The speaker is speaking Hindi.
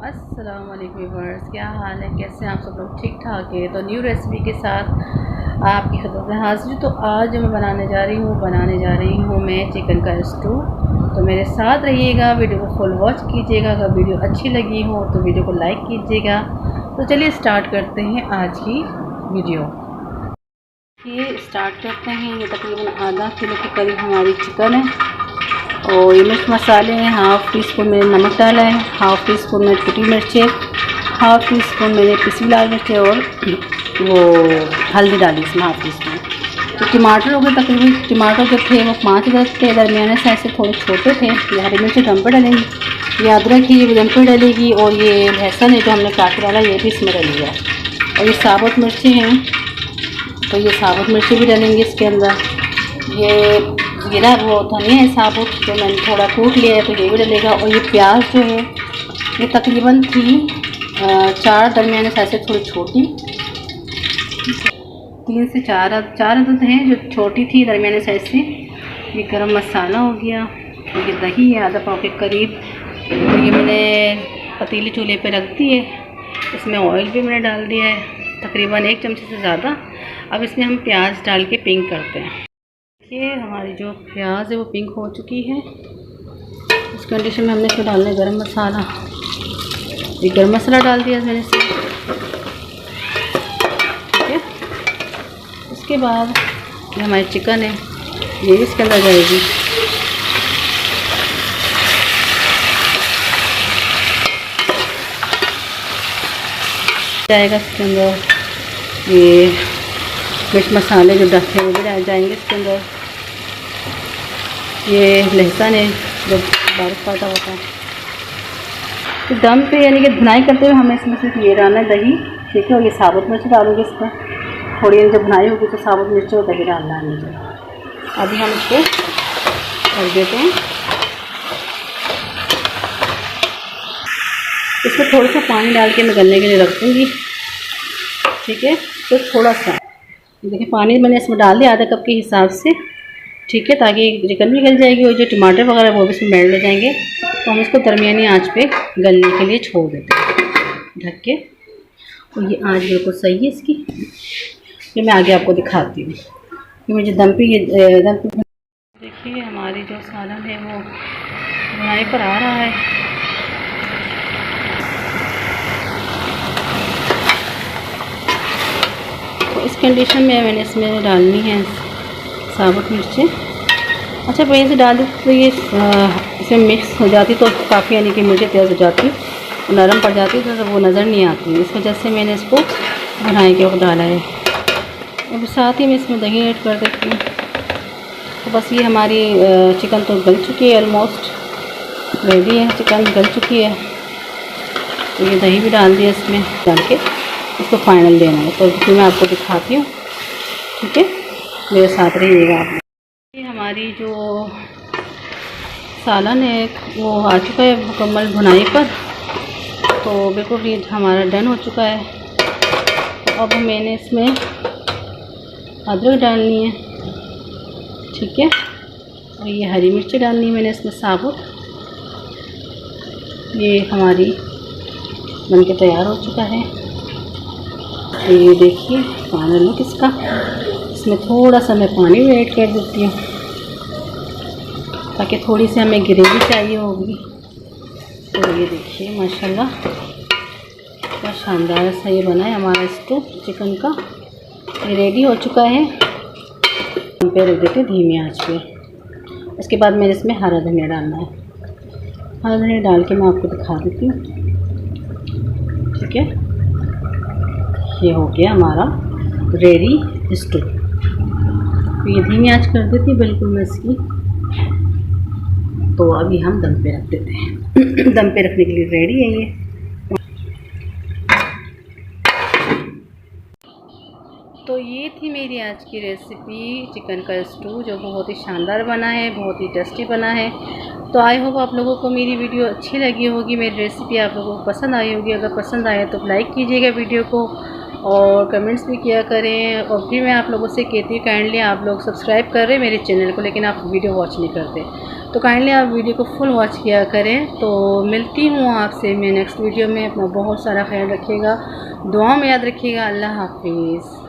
अस्सलाम वालेकुम व्यूअर्स, क्या हाल है, कैसे हैं आप सब लोग? ठीक ठाक है। तो न्यू रेसिपी के साथ आपकी खिदमत में हाजिर। तो आज मैं बनाने जा रही हूँ मैं चिकन का स्टू। तो मेरे साथ रहिएगा, वीडियो को फुल वॉच कीजिएगा। अगर वीडियो अच्छी लगी हो तो वीडियो को लाइक कीजिएगा। तो चलिए स्टार्ट करते हैं आज की वीडियो। ये स्टार्ट करते हैं। ये तकरीबन आधा किलो के करीब हमारी चिकन है और ये मिर्च मसाले हैं। हाफ़ टी स्पून मैंने नमक डाला है, हाफ़ टी स्पून में कुटी मिर्चें, हाफ़ टी स्पून मैंने पिसी लाल मिर्चें और वो हल्दी डाली इसमें हाफ़ टी स्पून। तो टमाटर हो गए, तकरीबन टमाटर जो थे वो 5 अदरक थे, दरमियाने साइज से थोड़े छोटे थे। ये हरी मिर्चें दम पर डालेंगी, ये अदरक ही ये दम पर डलेगी और ये लहसुन है जो हमने काट डाला ये भी इसमें डलेगा। और ये साबुत मिर्चें हैं तो ये साबुत मिर्चें भी डालेंगे इसके अंदर। ये जीरा वो धनिया है साबुत जो मैंने थोड़ा कूट लिया है तो ये भी डलेगा। और ये प्याज जो है ये तकरीबन थी 4 दरमियाने साइज से थोड़ी छोटी, 3 से 4 अदद हैं जो छोटी थी दरमियाने साइज से। ये गरम मसाला हो गया, ये दही है आधा पाव के करीब। और ये मैंने पतीली चूल्हे पे रख दी है, इसमें ऑयल भी मैंने डाल दिया है तकरीबन 1 चमचे से ज़्यादा। अब इसमें हम प्याज डाल के पिंक करते हैं। ये हमारी जो प्याज है वो पिंक हो चुकी है। इस कंडीशन में हमने इसमें डालना है गरम मसाला। ये गरम मसाला डाल दिया मैंने इसमें, ठीक है। उसके बाद ये हमारी चिकन है ये भी इसके अंदर जाएगी। जाएगा इसके अंदर ये मिर्च मसाले जो डखे हैं वो भी डाल जाएंगे इसके अंदर। ये लहसुन है जो बारीक काटा होता है। तो दम पे यानी कि भुनाई करते हुए हमें इसमें सिर्फ ये डालना है दही, ठीक है। और ये साबुत मिर्च डालूंगी इसमें थोड़ी, जब भुनाई होगी तो साबुत मिर्च और दही डालना है मुझे। अभी हम इसको कर देते हैं। इसमें थोड़ा सा पानी डाल के मैं गलने के लिए रख दूँगी, ठीक है। तो थोड़ा सा देखिए पानी मैंने इसमें डाल दिया आधा कप के हिसाब से, ठीक है, ताकि चिकन भी गल जाएगी और जो टमाटर वगैरह वो भी इसमें मेल्ट हो जाएंगे। तो हम इसको दरमियानी आंच पे गलने के लिए छोड़ देते हैं ढक के। और ये आंच बिल्कुल सही है इसकी, ये मैं आगे आपको दिखाती हूँ कि मुझे दम पे देखिए हमारी जो सालन है वो बुनाई पर आ रहा है। तो इस कंडीशन में मैंने इसमें डालनी है साबुत मिर्चें। अच्छा पहले से डाल दी तो ये इसमें मिक्स हो जाती तो काफ़ी, यानी कि मिर्चें तेज़ हो जाती, नरम पड़ जाती तो वो नज़र नहीं आती। इस वजह से मैंने इसको बनाए के वक्त डाला है। और साथ ही मैं इसमें दही ऐड कर देती हूँ। तो बस ये हमारी चिकन तो गल चुकी है, ऑलमोस्ट रेडी है, चिकन गल चुकी है। तो ये दही भी डाल दिया इसमें, डाल के इसको फाइनल देना है। तो फिर मैं आपको दिखाती हूँ, ठीक है, मेरे साथ रहिएगा आप। ये हमारी जो सालन है वो आ चुका है मुकम्मल भुनाई पर। तो बिल्कुल ये हमारा डन हो चुका है। तो अब मैंने इसमें अदरक डालनी है, ठीक है। और ये हरी मिर्ची डालनी है मैंने इसमें साबुत। ये हमारी बनके तैयार हो चुका है। तो ये देखिए फाइनल लुक इसका। इसमें थोड़ा सा मैं पानी भी ऐड कर देती हूँ ताकि थोड़ी सी हमें ग्रेवी चाहिए होगी। तो ये देखिए माशाल्लाह क्या शानदार सा ये बना है हमारा स्टू चिकन का। ये रेडी हो चुका है। हम पे रख देते धीमी आंच पे। उसके बाद मैंने इसमें हरा धनिया डालना है। हरा धनिया डाल के मैं आपको दिखा देती हूँ, ठीक है। ये हो गया हमारा रेडी स्टू। तो ये धीमी आंच कर देती बिल्कुल मैं इसकी। तो अभी हम दम पे रख देते हैं। दम पे रखने के लिए रेडी है ये। तो ये थी मेरी आज की रेसिपी चिकन का स्टू, जो बहुत ही शानदार बना है, बहुत ही टेस्टी बना है। तो आई होप आप लोगों को मेरी वीडियो अच्छी लगी होगी, मेरी रेसिपी आप लोगों को पसंद आई होगी। अगर पसंद आए तो लाइक कीजिएगा वीडियो को और कमेंट्स भी किया करें। और फिर मैं आप लोगों से कहती हूँ काइंडली आप लोग सब्सक्राइब कर रहे हैं मेरे चैनल को, लेकिन आप वीडियो वॉच नहीं करते, तो काइंडली आप वीडियो को फुल वॉच किया करें। तो मिलती हूँ आपसे मैं नेक्स्ट वीडियो में। अपना बहुत सारा ख्याल रखिएगा, दुआ में याद रखिएगा। अल्लाह हाफिज़।